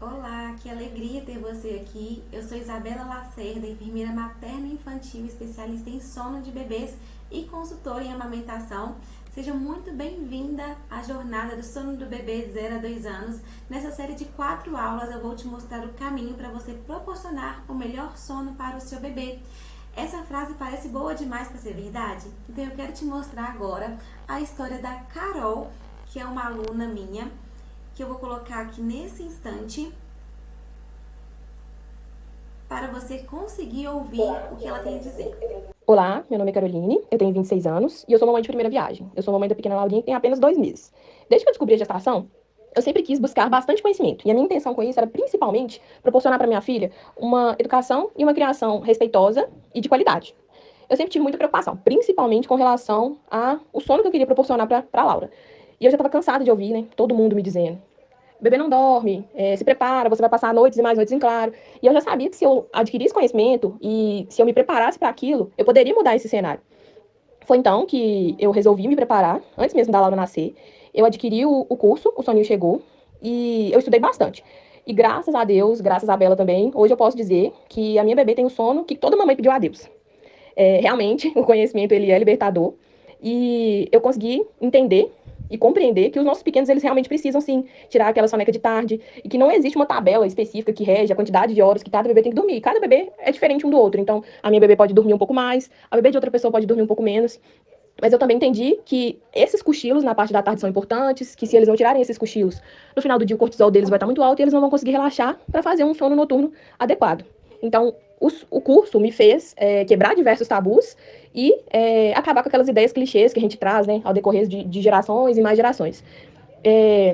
Olá, que alegria ter você aqui. Eu sou Isabela Lacerda, enfermeira materna e infantil, especialista em sono de bebês e consultora em amamentação. Seja muito bem-vinda à jornada do sono do bebê de 0 a 2 anos. Nessa série de 4 aulas eu vou te mostrar o caminho para você proporcionar o melhor sono para o seu bebê. Essa frase parece boa demais para ser verdade? Então eu quero te mostrar agora a história da Carol, que é uma aluna minha, que eu vou colocar aqui nesse instante para você conseguir ouvir o que ela tem a dizer. Olá, meu nome é Caroline, eu tenho 26 anos e eu sou mamãe de primeira viagem. Eu sou mamãe da pequena Laurinha que tem apenas 2 meses. Desde que eu descobri a gestação, eu sempre quis buscar bastante conhecimento. E a minha intenção com isso era principalmente proporcionar para minha filha uma educação e uma criação respeitosa e de qualidade. Eu sempre tive muita preocupação, principalmente com relação ao sono que eu queria proporcionar para a Laura. E eu já estava cansada de ouvir, né, todo mundo me dizendo: o bebê não dorme, se prepara, você vai passar noites e mais noites em claro. E eu já sabia que se eu adquirisse conhecimento e se eu me preparasse para aquilo, eu poderia mudar esse cenário. Foi então que eu resolvi me preparar, antes mesmo da Laura nascer. Eu adquiri o curso, o Soninho Chegou, e eu estudei bastante. E graças a Deus, graças a Bela também, hoje eu posso dizer que a minha bebê tem o sono que toda mamãe pediu a Deus. Realmente, o conhecimento ele é libertador. E eu consegui entender e compreender que os nossos pequenos, eles realmente precisam, sim, tirar aquela soneca de tarde, e que não existe uma tabela específica que rege a quantidade de horas que cada bebê tem que dormir. Cada bebê é diferente um do outro. Então, a minha bebê pode dormir um pouco mais, a bebê de outra pessoa pode dormir um pouco menos. Mas eu também entendi que esses cochilos na parte da tarde são importantes, que se eles não tirarem esses cochilos, no final do dia o cortisol deles vai estar muito alto e eles não vão conseguir relaxar para fazer um sono noturno adequado. Então, o curso me fez quebrar diversos tabus e acabar com aquelas ideias clichês que a gente traz, né, ao decorrer de gerações e mais gerações.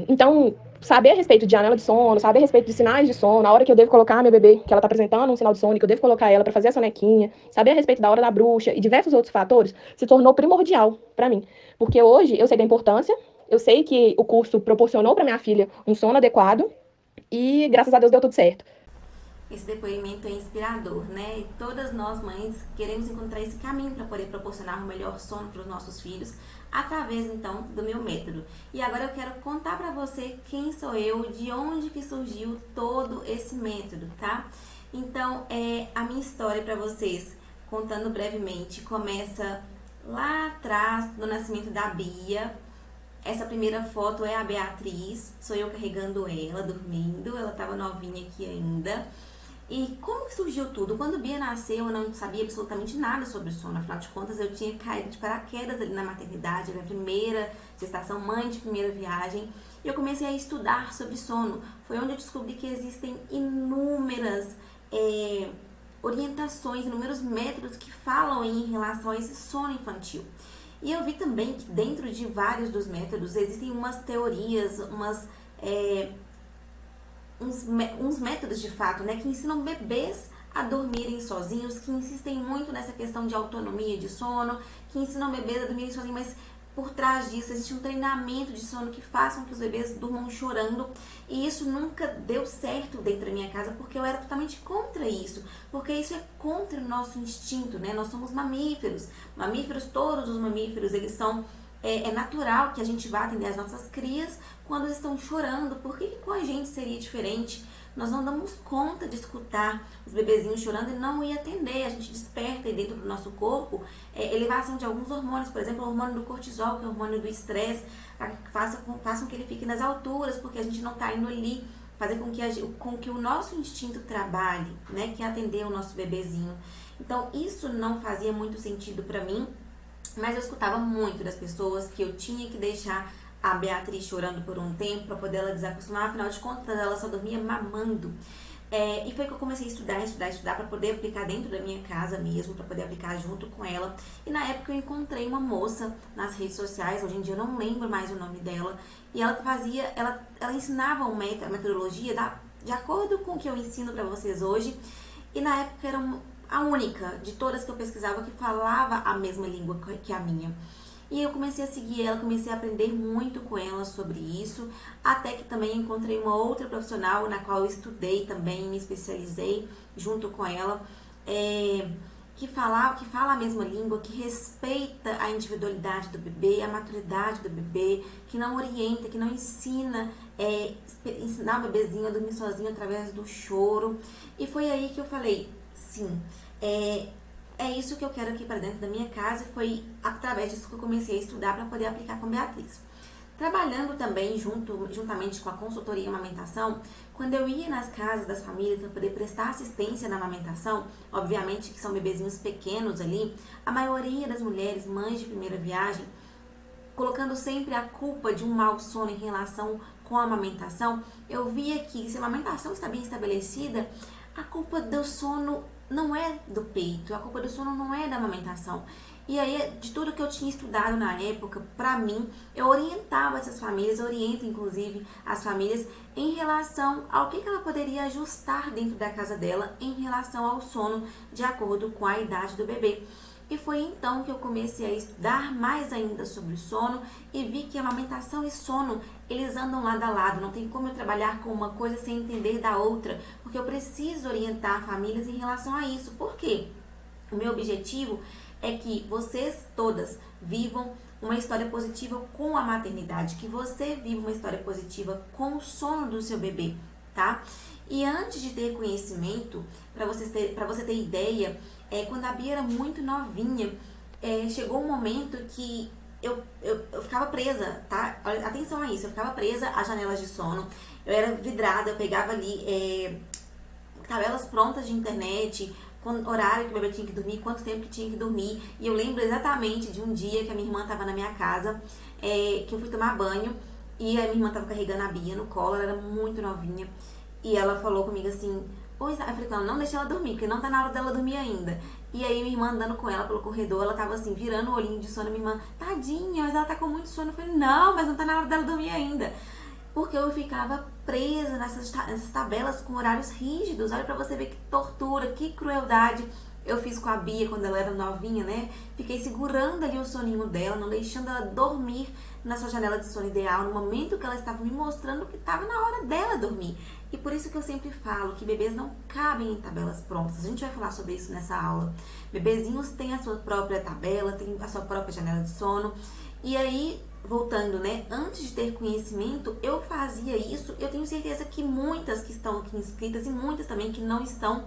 Então, saber a respeito de janela de sono, saber a respeito de sinais de sono, a hora que eu devo colocar a minha bebê, que ela tá apresentando um sinal de sono, que eu devo colocar ela para fazer a sonequinha, saber a respeito da hora da bruxa e diversos outros fatores, se tornou primordial para mim. Porque hoje eu sei da importância, eu sei que o curso proporcionou para minha filha um sono adequado e graças a Deus deu tudo certo. Esse depoimento é inspirador, né? E todas nós mães queremos encontrar esse caminho para poder proporcionar o melhor sono para os nossos filhos através então do meu método. E agora eu quero contar para você quem sou eu, de onde que surgiu todo esse método, tá? Então, a minha história para vocês, contando brevemente, começa lá atrás do nascimento da Bia. Essa primeira foto é a Beatriz, sou eu carregando ela, dormindo, ela estava novinha aqui ainda. E como que surgiu tudo? Quando Bia nasceu, eu não sabia absolutamente nada sobre sono. Afinal de contas, eu tinha caído de paraquedas ali na maternidade, minha primeira gestação, mãe de primeira viagem. E eu comecei a estudar sobre sono. Foi onde eu descobri que existem inúmeras orientações, inúmeros métodos que falam em relação a esse sono infantil. E eu vi também que dentro de vários dos métodos existem umas teorias, uns métodos de fato, né, que ensinam bebês a dormirem sozinhos, que insistem muito nessa questão de autonomia de sono, que ensinam bebês a dormirem sozinhos, mas por trás disso existe um treinamento de sono que faça com que os bebês durmam chorando, e isso nunca deu certo dentro da minha casa, porque eu era totalmente contra isso, porque isso é contra o nosso instinto, né? Nós somos mamíferos, todos os mamíferos, eles são é natural que a gente vá atender as nossas crias quando eles estão chorando. Por que com a gente seria diferente? Nós não damos conta de escutar os bebezinhos chorando e não ir atender. A gente desperta aí dentro do nosso corpo elevação de alguns hormônios, por exemplo, o hormônio do cortisol, que é o hormônio do estresse, que façam com que ele fique nas alturas, porque a gente não está indo ali fazer com que o nosso instinto trabalhe, né, que é atender o nosso bebezinho. Então, isso não fazia muito sentido para mim, mas eu escutava muito das pessoas que eu tinha que deixar a Beatriz chorando por um tempo para poder ela desacostumar, afinal de contas ela só dormia mamando. E foi que eu comecei a estudar para poder aplicar dentro da minha casa mesmo, para poder aplicar junto com ela. E na época eu encontrei uma moça nas redes sociais, hoje em dia eu não lembro mais o nome dela, e ela ensinava a metodologia de acordo com o que eu ensino para vocês hoje, e na época era a única de todas que eu pesquisava que falava a mesma língua que a minha. E eu comecei a seguir ela, comecei a aprender muito com ela sobre isso, até que também encontrei uma outra profissional na qual eu estudei também, me especializei junto com ela. que fala a mesma língua, que respeita a individualidade do bebê, a maturidade do bebê, que não orienta, que não ensina, ensinar o bebezinho a dormir sozinho através do choro. E foi aí que eu falei, sim, é isso que eu quero aqui para dentro da minha casa, e foi através disso que eu comecei a estudar para poder aplicar com Beatriz. Trabalhando também juntamente com a consultoria em amamentação, quando eu ia nas casas das famílias para poder prestar assistência na amamentação, obviamente que são bebezinhos pequenos ali, a maioria das mulheres, mães de primeira viagem, colocando sempre a culpa de um mau sono em relação com a amamentação, eu via que se a amamentação está bem estabelecida, a culpa do sono não é do peito, a culpa do sono não é da amamentação. E aí, de tudo que eu tinha estudado na época, pra mim, eu orientava essas famílias, oriento inclusive as famílias em relação ao que ela poderia ajustar dentro da casa dela em relação ao sono, de acordo com a idade do bebê. E foi então que eu comecei a estudar mais ainda sobre o sono e vi que amamentação e sono, eles andam lado a lado. Não tem como eu trabalhar com uma coisa sem entender da outra, porque eu preciso orientar famílias em relação a isso. Por quê? O meu objetivo é que vocês todas vivam uma história positiva com a maternidade, que você viva uma história positiva com o sono do seu bebê, tá? E antes de ter conhecimento, para você ter ideia, quando a Bia era muito novinha, chegou um momento que eu ficava presa, tá? Atenção a isso, eu ficava presa às janelas de sono, eu era vidrada, eu pegava ali tabelas prontas de internet, horário que o bebê tinha que dormir, quanto tempo que tinha que dormir. E eu lembro exatamente de um dia que a minha irmã estava na minha casa, que eu fui tomar banho e a minha irmã estava carregando a Bia no colo, ela era muito novinha. E ela falou comigo assim, eu falei com ela, não deixa ela dormir, porque não tá na hora dela dormir ainda. E aí minha irmã andando com ela pelo corredor, ela tava assim, virando o olhinho de sono, minha irmã, tadinha, mas ela tá com muito sono. Eu falei, não, mas não tá na hora dela dormir ainda. Porque eu ficava presa nessas tabelas com horários rígidos. Olha pra você ver que tortura, que crueldade eu fiz com a Bia quando ela era novinha, né? Fiquei segurando ali o soninho dela, não deixando ela dormir na sua janela de sono ideal, no momento que ela estava me mostrando que estava na hora dela dormir. E por isso que eu sempre falo que bebês não cabem em tabelas prontas. A gente vai falar sobre isso nessa aula. Bebezinhos têm a sua própria tabela, têm a sua própria janela de sono. E aí, voltando, né, antes de ter conhecimento, eu fazia isso. Eu tenho certeza que muitas que estão aqui inscritas e muitas também que não estão,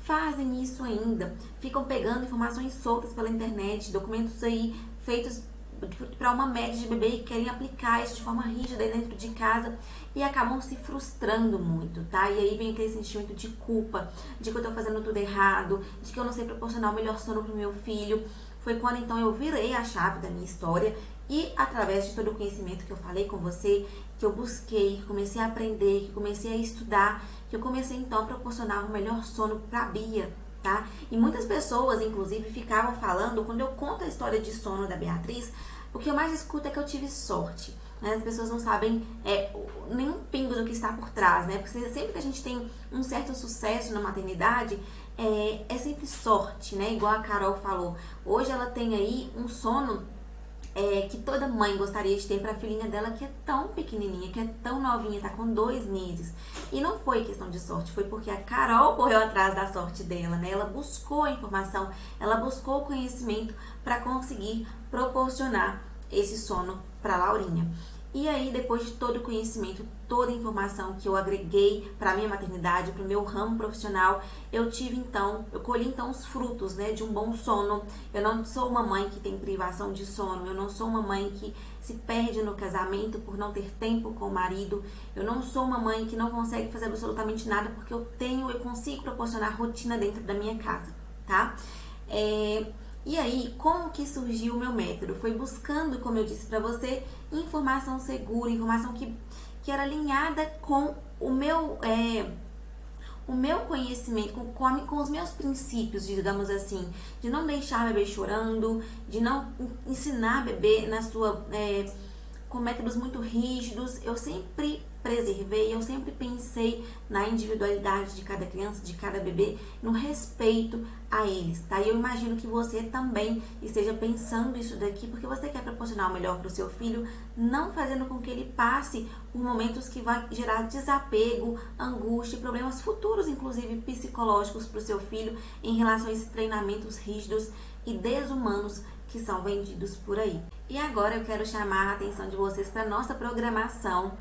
fazem isso ainda. Ficam pegando informações soltas pela internet, documentos aí feitos para uma média de bebê e querem aplicar isso de forma rígida dentro de casa e acabam se frustrando muito, tá? E aí vem aquele sentimento de culpa, de que eu tô fazendo tudo errado, de que eu não sei proporcionar o melhor sono pro meu filho. Foi quando então eu virei a chave da minha história e através de todo o conhecimento que eu falei com você, que eu busquei, que comecei a aprender, que comecei a estudar, que eu comecei então a proporcionar o melhor sono pra Bia, tá? E muitas pessoas, inclusive, ficavam falando, quando eu conto a história de sono da Beatriz, o que eu mais escuto é que eu tive sorte, né? As pessoas não sabem nenhum pingo do que está por trás, né? Porque sempre que a gente tem um certo sucesso na maternidade, é sempre sorte, né? Igual a Carol falou, hoje ela tem aí um sono que toda mãe gostaria de ter para a filhinha dela, que é tão pequenininha, que é tão novinha, tá com 2 meses. E não foi questão de sorte, foi porque a Carol correu atrás da sorte dela, né? Ela buscou a informação, ela buscou o conhecimento para conseguir proporcionar esse sono para Laurinha. E aí, depois de todo o conhecimento, toda a informação que eu agreguei para a minha maternidade, para o meu ramo profissional, eu colhi então os frutos, né, de um bom sono. Eu não sou uma mãe que tem privação de sono, eu não sou uma mãe que se perde no casamento por não ter tempo com o marido, eu não sou uma mãe que não consegue fazer absolutamente nada porque eu consigo proporcionar rotina dentro da minha casa, tá? E aí, como que surgiu o meu método? Foi buscando, como eu disse pra você, informação segura, informação que era alinhada com o meu conhecimento, com os meus princípios, digamos assim, de não deixar bebê chorando, de não ensinar bebê com métodos muito rígidos. Eu sempre preservei, eu sempre pensei na individualidade de cada criança, de cada bebê, no respeito a eles, tá? E eu imagino que você também esteja pensando isso daqui, porque você quer proporcionar o melhor para o seu filho, não fazendo com que ele passe por momentos que vai gerar desapego, angústia e problemas futuros, inclusive psicológicos para o seu filho, em relação a esses treinamentos rígidos e desumanos que são vendidos por aí. E agora eu quero chamar a atenção de vocês para nossa programação,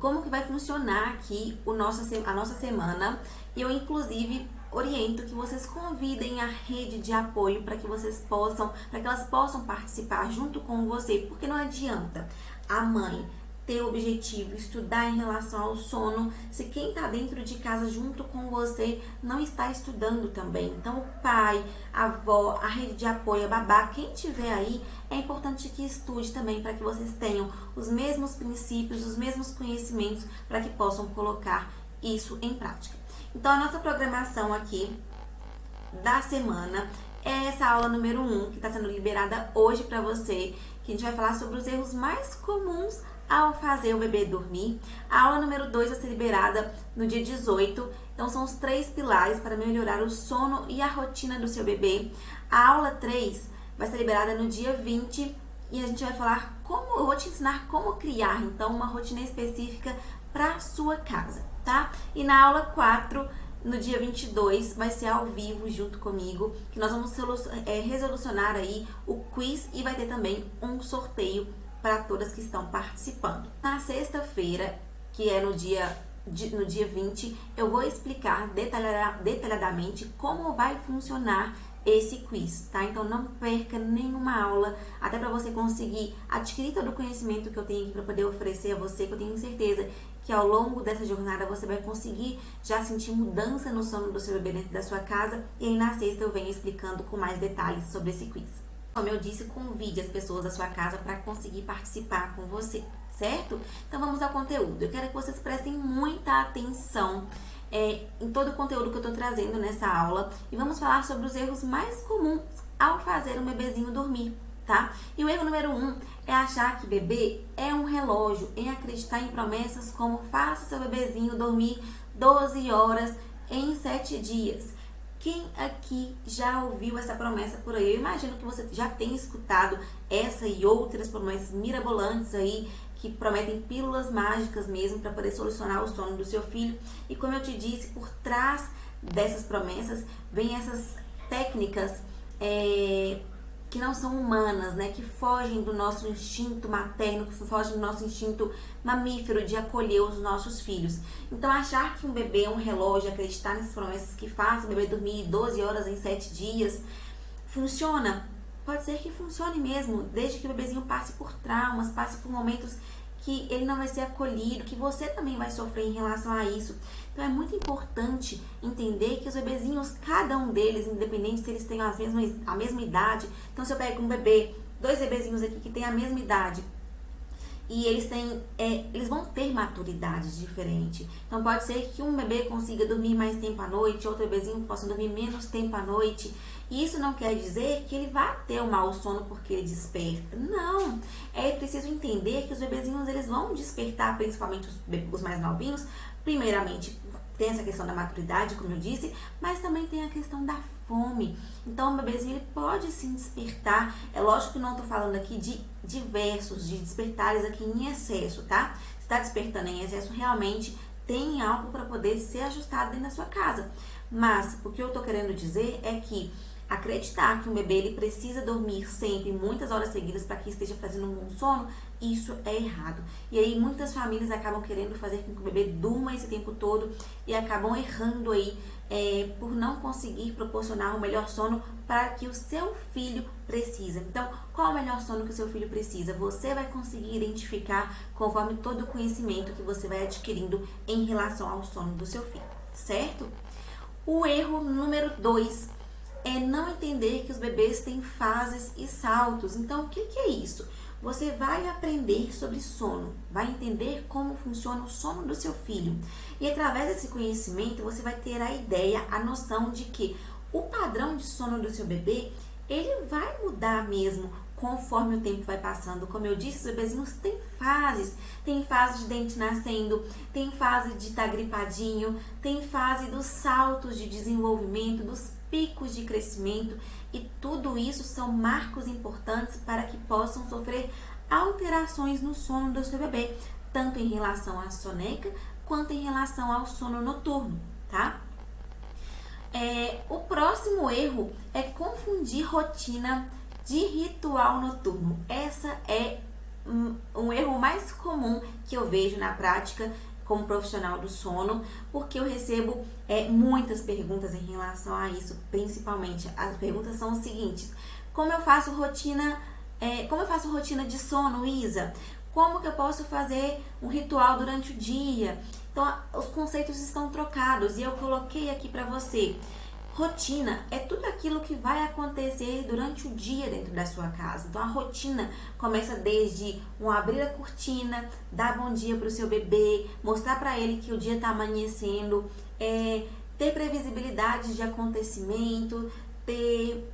como que vai funcionar aqui a nossa semana. Eu inclusive oriento que vocês convidem a rede de apoio para que elas possam participar junto com você, porque não adianta a mãe ter o objetivo, estudar em relação ao sono, se quem está dentro de casa junto com você não está estudando também. Então, o pai, a avó, a rede de apoio, a babá, quem tiver aí, é importante que estude também para que vocês tenham os mesmos princípios, os mesmos conhecimentos para que possam colocar isso em prática. Então, a nossa programação aqui da semana é essa aula número 1, que está sendo liberada hoje para você, que a gente vai falar sobre os erros mais comuns ao fazer o bebê dormir. A aula número 2 vai ser liberada no dia 18. Então, são os 3 pilares para melhorar o sono e a rotina do seu bebê. A aula 3 vai ser liberada no dia 20 e a gente vai falar eu vou te ensinar como criar, então, uma rotina específica para sua casa, tá? E na aula 4, no dia 22, vai ser ao vivo junto comigo, que nós vamos resolucionar aí o quiz e vai ter também um sorteio para todas que estão participando. Na sexta-feira, que é no dia 20, eu vou explicar detalhadamente como vai funcionar esse quiz, tá? Então não perca nenhuma aula, até para você conseguir adquirir todo o conhecimento que eu tenho aqui para poder oferecer a você, que eu tenho certeza que ao longo dessa jornada você vai conseguir já sentir mudança no sono do seu bebê dentro da sua casa. E aí na sexta eu venho explicando com mais detalhes sobre esse quiz. Como eu disse, convide as pessoas da sua casa para conseguir participar com você, certo? Então vamos ao conteúdo. Eu quero que vocês prestem muita atenção em todo o conteúdo que eu estou trazendo nessa aula e vamos falar sobre os erros mais comuns ao fazer um bebezinho dormir, tá? E o erro número 1 é achar que bebê é um relógio, em acreditar em promessas como faça seu bebezinho dormir 12 horas em 7 dias. Quem aqui já ouviu essa promessa por aí? Eu imagino que você já tenha escutado essa e outras promessas mirabolantes aí, que prometem pílulas mágicas mesmo para poder solucionar o sono do seu filho. E como eu te disse, por trás dessas promessas vem essas técnicas que não são humanas, né? Que fogem do nosso instinto materno, que fogem do nosso instinto mamífero de acolher os nossos filhos. Então, achar que um bebê é um relógio, acreditar nessas promessas que fazem o bebê dormir 12 horas em 7 dias, funciona? Pode ser que funcione mesmo, desde que o bebezinho passe por traumas, passe por momentos que ele não vai ser acolhido, que você também vai sofrer em relação a isso. Então é muito importante entender que os bebezinhos, cada um deles, independente se eles têm a mesma idade, então se eu pego um bebê, 2 bebezinhos aqui que têm a mesma idade, e eles vão ter maturidades diferentes. Então pode ser que um bebê consiga dormir mais tempo à noite, outro bebezinho possa dormir menos tempo à noite. E isso não quer dizer que ele vai ter um mau sono porque ele desperta. Não! É preciso entender que os bebezinhos eles vão despertar, principalmente os mais novinhos. Primeiramente, tem essa questão da maturidade, como eu disse, mas também tem a questão da fome. Então, o bebezinho ele pode sim despertar. É lógico que não estou falando aqui de de despertares aqui em excesso, tá? Se está despertando em excesso, realmente tem algo para poder ser ajustado dentro da sua casa. Mas o que eu estou querendo dizer é que acreditar que um bebê ele precisa dormir sempre, muitas horas seguidas, para que esteja fazendo um bom sono, isso é errado. E aí muitas famílias acabam querendo fazer com que o bebê durma esse tempo todo e acabam errando aí por não conseguir proporcionar o melhor sono para que o seu filho precisa. Então, qual é o melhor sono que o seu filho precisa? Você vai conseguir identificar conforme todo o conhecimento que você vai adquirindo em relação ao sono do seu filho, certo? O erro número 2 é não entender que os bebês têm fases e saltos. Então, o que é isso? Você vai aprender sobre sono, vai entender como funciona o sono do seu filho. E através desse conhecimento, você vai ter a ideia, a noção de que o padrão de sono do seu bebê, ele vai mudar mesmo conforme o tempo vai passando. Como eu disse, os bebezinhos têm fases. Tem fase de dente nascendo, tem fase de estar gripadinho, tem fase dos saltos de desenvolvimento, dos picos de crescimento, e tudo isso são marcos importantes para que possam sofrer alterações no sono do seu bebê, tanto em relação à soneca quanto em relação ao sono noturno, tá? O próximo erro é confundir rotina de ritual noturno. Essa é um erro mais comum que eu vejo na prática como profissional do sono, porque eu recebo muitas perguntas em relação a isso. Principalmente, as perguntas são as seguintes: como eu faço rotina de sono, Isa? Como que eu posso fazer um ritual durante o dia? Então, os conceitos estão trocados e eu coloquei aqui para você. Rotina é tudo aquilo que vai acontecer durante o dia dentro da sua casa. Então, a rotina começa desde abrir a cortina, dar bom dia para o seu bebê, mostrar para ele que o dia está amanhecendo, ter previsibilidade de acontecimento, ter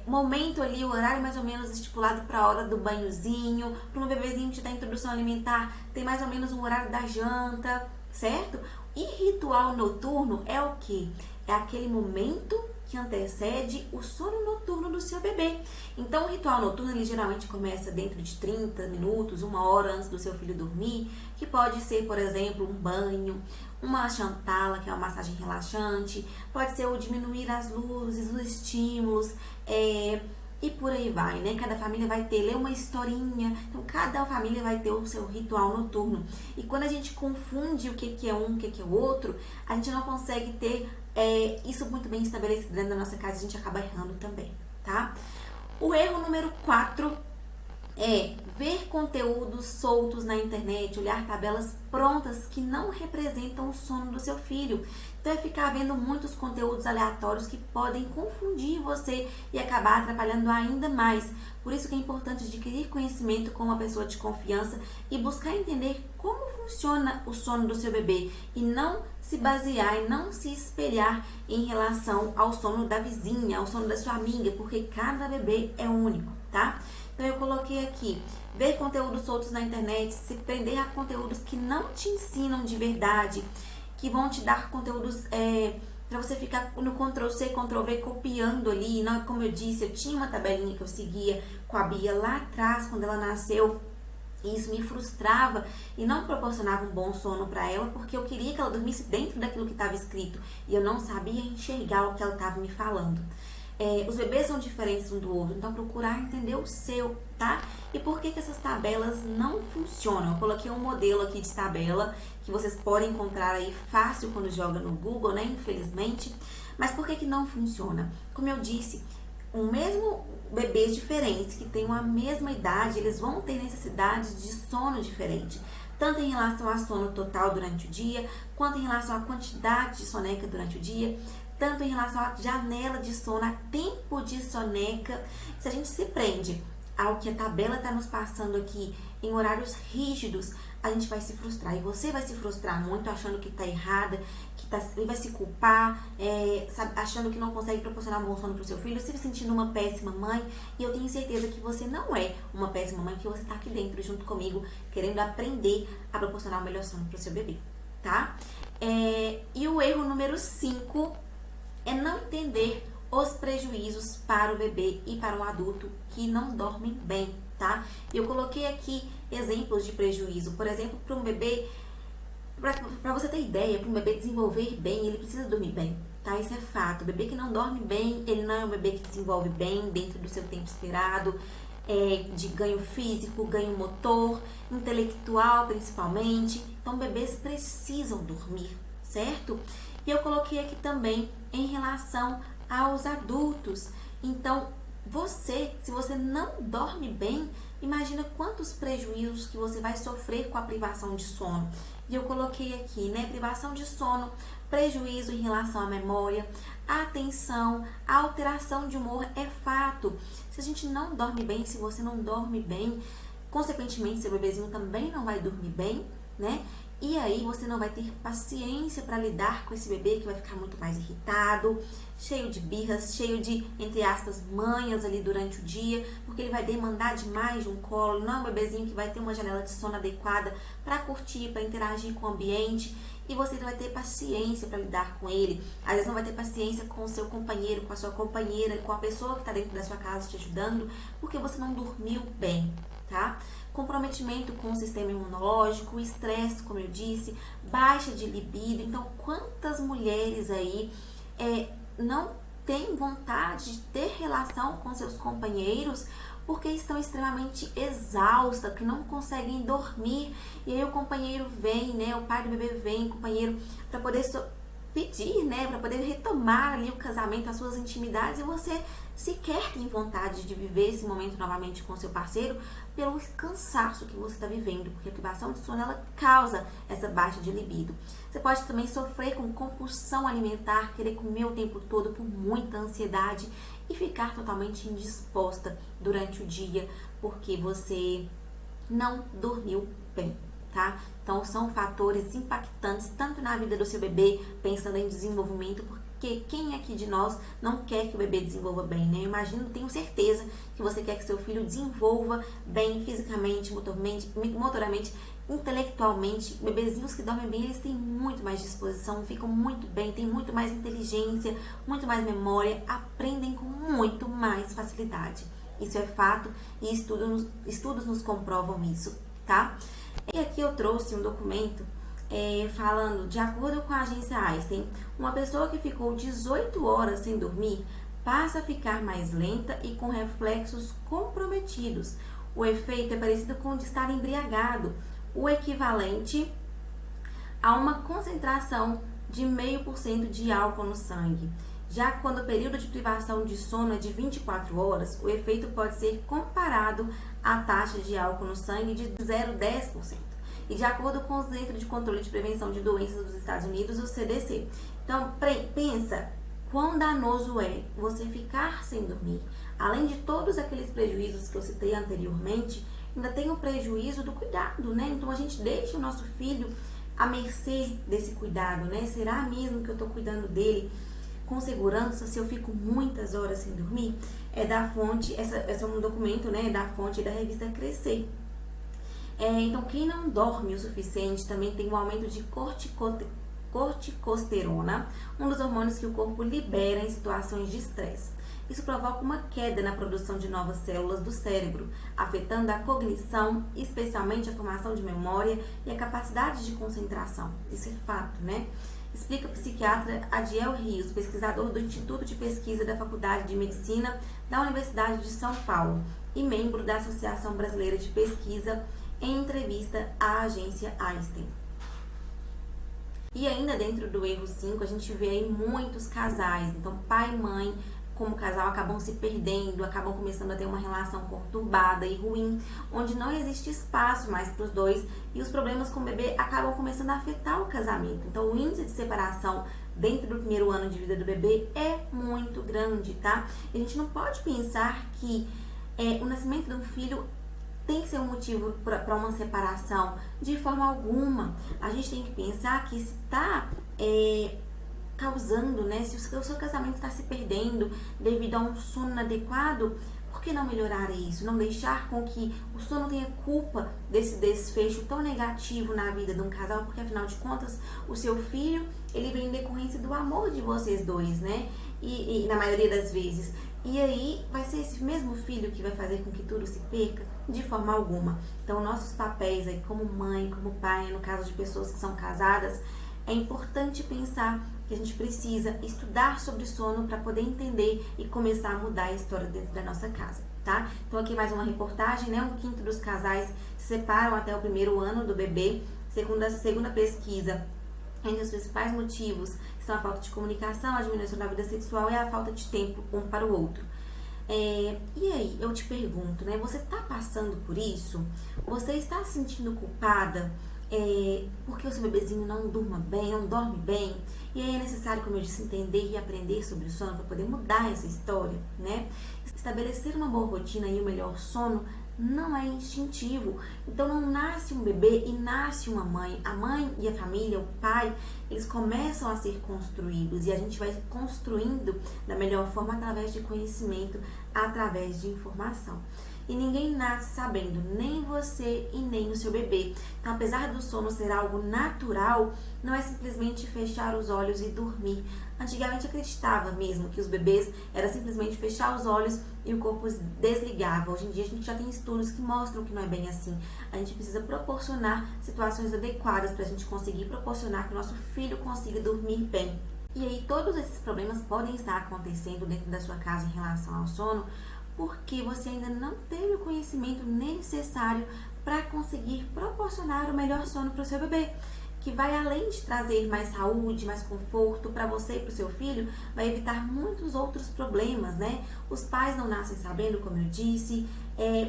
momento ali, o horário mais ou menos estipulado para a hora do banhozinho, para um bebezinho que está em introdução alimentar, tem mais ou menos o horário da janta, certo? E ritual noturno é o quê? É aquele momento que antecede o sono noturno do seu bebê. Então, o ritual noturno, ele geralmente começa dentro de 30 minutos, 1 hora antes do seu filho dormir, que pode ser, por exemplo, um banho, uma chantala, que é uma massagem relaxante, pode ser o diminuir as luzes, os estímulos, e por aí vai, né? Cada família vai ler uma historinha, então cada família vai ter o seu ritual noturno. E quando a gente confunde o que é um, o que é o outro, a gente não consegue ter isso muito bem estabelecido dentro da nossa casa, a gente acaba errando também, tá? O erro número 4 é ver conteúdos soltos na internet, olhar tabelas prontas que não representam o sono do seu filho. Então, é ficar vendo muitos conteúdos aleatórios que podem confundir você e acabar atrapalhando ainda mais. Por isso que é importante adquirir conhecimento com uma pessoa de confiança e buscar entender como funciona o sono do seu bebê e não se basear e não se espelhar em relação ao sono da vizinha, ao sono da sua amiga, porque cada bebê é único, tá? Então, eu coloquei aqui, ver conteúdos soltos na internet, se prender a conteúdos que não te ensinam de verdade, que vão te dar conteúdos para você ficar no Ctrl+C, Ctrl+V copiando ali. Não, como eu disse, eu tinha uma tabelinha que eu seguia com a Bia lá atrás, quando ela nasceu, e isso me frustrava e não proporcionava um bom sono para ela, porque eu queria que ela dormisse dentro daquilo que estava escrito e eu não sabia enxergar o que ela estava me falando. Os bebês são diferentes um do outro, então procurar entender o seu, tá? E por que essas tabelas não funcionam? Eu coloquei um modelo aqui de tabela que vocês podem encontrar aí fácil quando joga no Google, né? Infelizmente. Mas por que não funciona? Como eu disse, o mesmo bebês diferentes que tenham a mesma idade, eles vão ter necessidades de sono diferente. Tanto em relação a sono total durante o dia, quanto em relação à quantidade de soneca durante o dia, tanto em relação à janela de sono, a tempo de soneca. Se a gente se prende ao que a tabela está nos passando aqui em horários rígidos, a gente vai se frustrar. E você vai se frustrar muito achando que está errada, e vai se culpar, achando que não consegue proporcionar um bom sono para o seu filho, se sentindo uma péssima mãe. E eu tenho certeza que você não é uma péssima mãe, que você está aqui dentro junto comigo, querendo aprender a proporcionar o melhor sono para o seu bebê, tá? E o erro número 5 é não entender os prejuízos para o bebê e para um adulto que não dormem bem, tá? Eu coloquei aqui exemplos de prejuízo. Por exemplo, para um bebê, para você ter ideia, para um bebê desenvolver bem, ele precisa dormir bem, tá? Isso é fato. O bebê que não dorme bem, ele não é um bebê que desenvolve bem dentro do seu tempo esperado, de ganho físico, ganho motor, intelectual principalmente. Então, bebês precisam dormir, certo? E eu coloquei aqui também em relação aos adultos. Então, se você não dorme bem, imagina quantos prejuízos que você vai sofrer com a privação de sono. E eu coloquei aqui, né? Privação de sono, prejuízo em relação à memória, atenção, alteração de humor, é fato. Se a gente não dorme bem, se você não dorme bem, consequentemente, seu bebezinho também não vai dormir bem, né? E aí você não vai ter paciência para lidar com esse bebê que vai ficar muito mais irritado, cheio de birras, cheio de, entre aspas, manhas ali durante o dia, porque ele vai demandar demais de um colo, não é um bebezinho que vai ter uma janela de sono adequada para curtir, para interagir com o ambiente, e você vai ter paciência para lidar com ele. Às vezes não vai ter paciência com o seu companheiro, com a sua companheira, com a pessoa que está dentro da sua casa te ajudando, porque você não dormiu bem, tá? Comprometimento com o sistema imunológico, estresse, como eu disse, baixa de libido. Então, quantas mulheres aí não têm vontade de ter relação com seus companheiros porque estão extremamente exaustas, que não conseguem dormir, e aí o companheiro vem, né, o pai do bebê vem, o companheiro, para poder pedir, né, para poder retomar ali o casamento, as suas intimidades, e você sequer tem vontade de viver esse momento novamente com seu parceiro pelo cansaço que você está vivendo, porque a privação de sono, ela causa essa baixa de libido. Você pode também sofrer com compulsão alimentar, querer comer o tempo todo por muita ansiedade e ficar totalmente indisposta durante o dia porque você não dormiu bem, tá? Então, são fatores impactantes tanto na vida do seu bebê, pensando em desenvolvimento, porque quem aqui de nós não quer que o bebê desenvolva bem, né? Eu imagino, tenho certeza que você quer que seu filho desenvolva bem fisicamente, motoramente, intelectualmente. Bebezinhos que dormem bem, eles têm muito mais disposição, ficam muito bem, têm muito mais inteligência, muito mais memória, aprendem com muito mais facilidade. Isso é fato e estudos nos comprovam isso, tá? E aqui eu trouxe um documento falando, de acordo com a agência Einstein, uma pessoa que ficou 18 horas sem dormir passa a ficar mais lenta e com reflexos comprometidos. O efeito é parecido com o de estar embriagado, o equivalente a uma concentração de 0,5% de álcool no sangue. Já quando o período de privação de sono é de 24 horas, o efeito pode ser comparado à taxa de álcool no sangue de 0,10%. E de acordo com o Centro de Controle de Prevenção de Doenças dos Estados Unidos, o CDC. Então, pensa quão danoso é você ficar sem dormir. Além de todos aqueles prejuízos que eu citei anteriormente, ainda tem o prejuízo do cuidado, né? Então, a gente deixa o nosso filho à mercê desse cuidado, né? Será mesmo que eu estou cuidando dele com segurança se eu fico muitas horas sem dormir? É da fonte, essa é um documento, né, da fonte da revista Crescer. Então, quem não dorme o suficiente também tem um aumento de corticosterona, um dos hormônios que o corpo libera em situações de estresse. Isso provoca uma queda na produção de novas células do cérebro, afetando a cognição, especialmente a formação de memória e a capacidade de concentração. Isso é fato, né? Explica o psiquiatra Adiel Rios, pesquisador do Instituto de Pesquisa da Faculdade de Medicina da Universidade de São Paulo e membro da Associação Brasileira de Pesquisa, em entrevista à agência Einstein. E ainda dentro do erro 5, a gente vê aí muitos casais, então pai e mãe, como casal, acabam se perdendo, acabam começando a ter uma relação conturbada e ruim, onde não existe espaço mais para os dois e os problemas com o bebê acabam começando a afetar o casamento. Então, o índice de separação dentro do primeiro ano de vida do bebê é muito grande, tá? E a gente não pode pensar que o nascimento de um filho tem que ser um motivo para uma separação, de forma alguma. A gente tem que pensar que se está causando, né, se o seu casamento está se perdendo devido a um sono inadequado, por que não melhorar isso? Não deixar com que o sono tenha culpa desse desfecho tão negativo na vida de um casal, porque afinal de contas, o seu filho, ele vem em decorrência do amor de vocês dois, né? E na maioria das vezes. E aí, vai ser esse mesmo filho que vai fazer com que tudo se perca? De forma alguma. Então, nossos papéis aí como mãe, como pai, no caso de pessoas que são casadas, é importante pensar que a gente precisa estudar sobre sono para poder entender e começar a mudar a história dentro da nossa casa, tá? Então, aqui mais uma reportagem, né? 1/5 dos casais se separam até o primeiro ano do bebê. Segundo a pesquisa, entre os principais motivos estão a falta de comunicação, a diminuição da vida sexual e a falta de tempo um para o outro. E aí, eu te pergunto, né? Você está passando por isso? Você está se sentindo culpada porque o seu bebezinho não dorme bem? E aí é necessário, como eu disse, entender e aprender sobre o sono para poder mudar essa história, né? Estabelecer uma boa rotina e o melhor sono não é instintivo. Então não nasce um bebê e nasce uma mãe. A mãe e a família, o pai, eles começam a ser construídos e a gente vai construindo da melhor forma através de conhecimento, através de informação. E ninguém nasce sabendo, nem você e nem o seu bebê. Então, apesar do sono ser algo natural, não é simplesmente fechar os olhos e dormir. Antigamente acreditava mesmo que os bebês era simplesmente fechar os olhos e o corpo desligava. Hoje em dia a gente já tem estudos que mostram que não é bem assim. A gente precisa proporcionar situações adequadas para a gente conseguir proporcionar que o nosso filho consiga dormir bem. E aí todos esses problemas podem estar acontecendo dentro da sua casa em relação ao sono, porque você ainda não teve o conhecimento necessário para conseguir proporcionar o melhor sono para o seu bebê, que vai além de trazer mais saúde, mais conforto para você e para o seu filho, vai evitar muitos outros problemas, né? Os pais não nascem sabendo, como eu disse,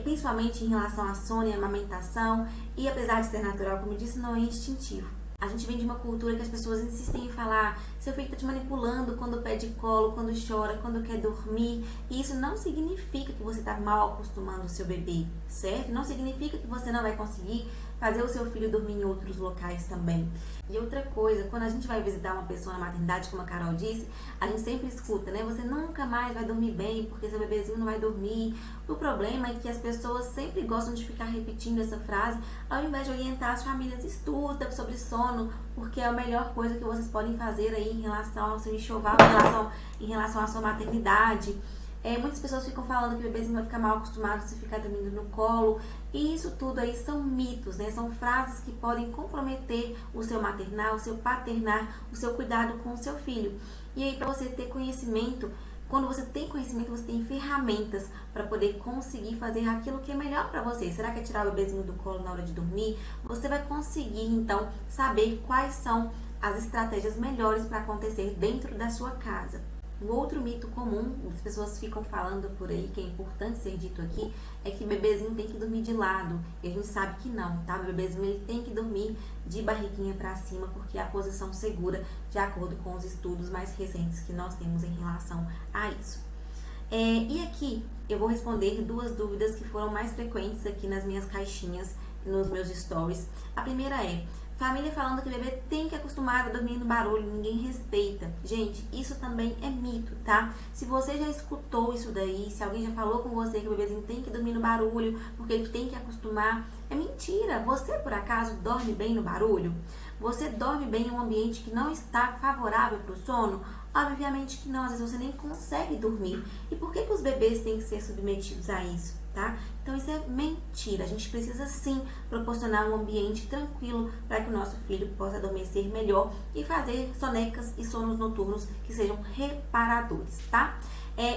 principalmente em relação à sono e à amamentação, e apesar de ser natural, como eu disse, não é instintivo. A gente vem de uma cultura que as pessoas insistem em falar: seu filho está te manipulando quando pede colo, quando chora, quando quer dormir. E isso não significa que você está mal acostumando o seu bebê, certo? Não significa que você não vai conseguir fazer o seu filho dormir em outros locais também. E outra coisa, quando a gente vai visitar uma pessoa na maternidade, como a Carol disse, a gente sempre escuta, né? Você nunca mais vai dormir bem porque seu bebezinho não vai dormir. O problema é que as pessoas sempre gostam de ficar repetindo essa frase, ao invés de orientar as famílias: estuda sobre sono, porque é a melhor coisa que vocês podem fazer aí em relação ao seu enxoval, em relação à sua maternidade. Muitas pessoas ficam falando que o bebezinho vai ficar mal acostumado se ficar dormindo no colo. E isso tudo aí são mitos, né? São frases que podem comprometer o seu maternar, o seu paternar, o seu cuidado com o seu filho. E aí, para você ter conhecimento, quando você tem conhecimento, você tem ferramentas para poder conseguir fazer aquilo que é melhor para você. Será que é tirar o bebezinho do colo na hora de dormir? Você vai conseguir, então, saber quais são as estratégias melhores para acontecer dentro da sua casa. Um outro mito comum, as pessoas ficam falando por aí, que é importante ser dito aqui, é que o bebezinho tem que dormir de lado. E a gente sabe que não, tá? O bebezinho ele tem que dormir de barriguinha para cima, porque é a posição segura, de acordo com os estudos mais recentes que nós temos em relação a isso. E aqui eu vou responder duas dúvidas que foram mais frequentes aqui nas minhas caixinhas, nos meus stories. A primeira é: família falando que o bebê tem que acostumar a dormir no barulho, ninguém respeita. Gente, isso também é mito, tá? Se você já escutou isso daí, se alguém já falou com você que o bebezinho tem que dormir no barulho, porque ele tem que acostumar, é mentira. Você, por acaso, dorme bem no barulho? Você dorme bem em um ambiente que não está favorável para o sono? Obviamente que não, às vezes você nem consegue dormir. E por que os bebês têm que ser submetidos a isso, tá? Então isso é mentira. A gente precisa sim proporcionar um ambiente tranquilo para que o nosso filho possa adormecer melhor e fazer sonecas e sonos noturnos que sejam reparadores, tá?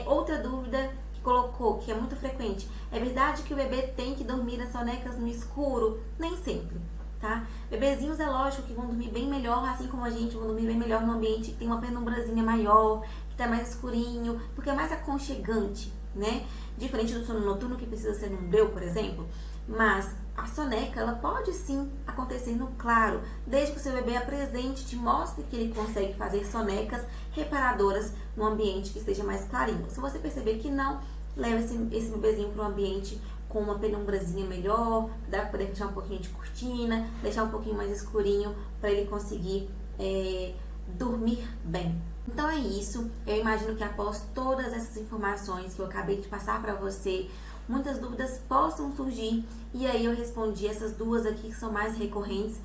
Outra dúvida que colocou, que é muito frequente: é verdade que o bebê tem que dormir as sonecas no escuro? Nem sempre, tá? Bebezinhos é lógico que vão dormir bem melhor, assim como a gente, vão dormir bem melhor no ambiente que tem uma penumbrazinha maior, que tá mais escurinho, porque é mais aconchegante, né? Diferente do sono noturno, que precisa ser num breu, por exemplo. Mas a soneca, ela pode sim acontecer no claro, desde que o seu bebê apresente, te mostre que ele consegue fazer sonecas reparadoras no ambiente que esteja mais clarinho. Se você perceber que não, leve esse bebezinho para um ambiente com uma penumbrazinha melhor, dá para poder deixar um pouquinho de cortina, deixar um pouquinho mais escurinho para ele conseguir dormir bem. Então é isso. Eu imagino que após todas essas informações que eu acabei de passar para você, muitas dúvidas possam surgir, e aí eu respondi essas duas aqui que são mais recorrentes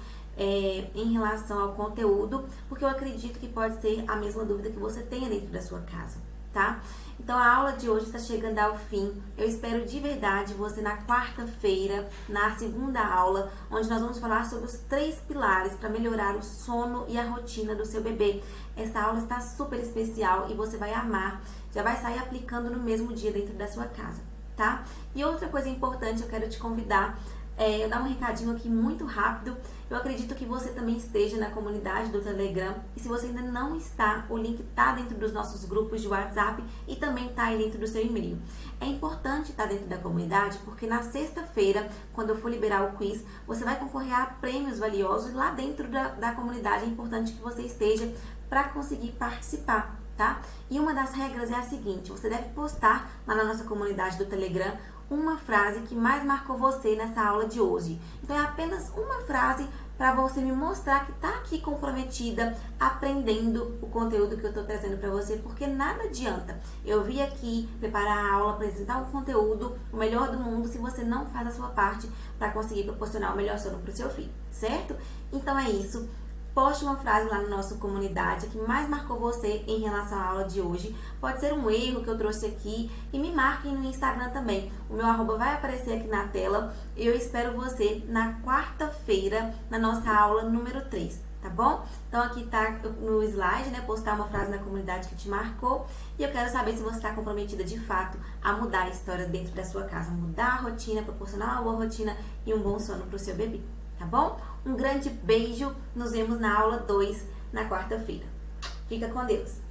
em relação ao conteúdo, porque eu acredito que pode ser a mesma dúvida que você tenha dentro da sua casa, tá? Então a aula de hoje está chegando ao fim. Eu espero de verdade você na quarta-feira, na segunda aula, onde nós vamos falar sobre os 3 pilares para melhorar o sono e a rotina do seu bebê. Essa aula está super especial e você vai amar. Já vai sair aplicando no mesmo dia dentro da sua casa, tá? E outra coisa importante, eu quero te convidar, eu dar um recadinho aqui muito rápido. Eu acredito que você também esteja na comunidade do Telegram, e se você ainda não está, o link está dentro dos nossos grupos de WhatsApp e também está aí dentro do seu e-mail. É importante estar dentro da comunidade, porque na sexta-feira, quando eu for liberar o quiz, você vai concorrer a prêmios valiosos lá dentro da comunidade. É importante que você esteja para conseguir participar, tá? E uma das regras é a seguinte: você deve postar lá na nossa comunidade do Telegram uma frase que mais marcou você nessa aula de hoje. Então é apenas uma frase para você me mostrar que está aqui comprometida, aprendendo o conteúdo que eu estou trazendo para você, porque nada adianta eu vir aqui preparar a aula, apresentar um conteúdo, o melhor do mundo, se você não faz a sua parte para conseguir proporcionar o melhor sono para o seu filho, certo? Então é isso. Poste uma frase lá na nossa comunidade que mais marcou você em relação à aula de hoje. Pode ser um erro que eu trouxe aqui e me marquem no Instagram também. O meu arroba vai aparecer aqui na tela. Eu espero você na quarta-feira na nossa aula número 3, tá bom? Então aqui tá no slide, né? Postar uma frase na comunidade que te marcou. E eu quero saber se você está comprometida de fato a mudar a história dentro da sua casa. Mudar a rotina, proporcionar uma boa rotina e um bom sono para o seu bebê. Tá bom? Um grande beijo, nos vemos na aula 2 na quarta-feira. Fica com Deus!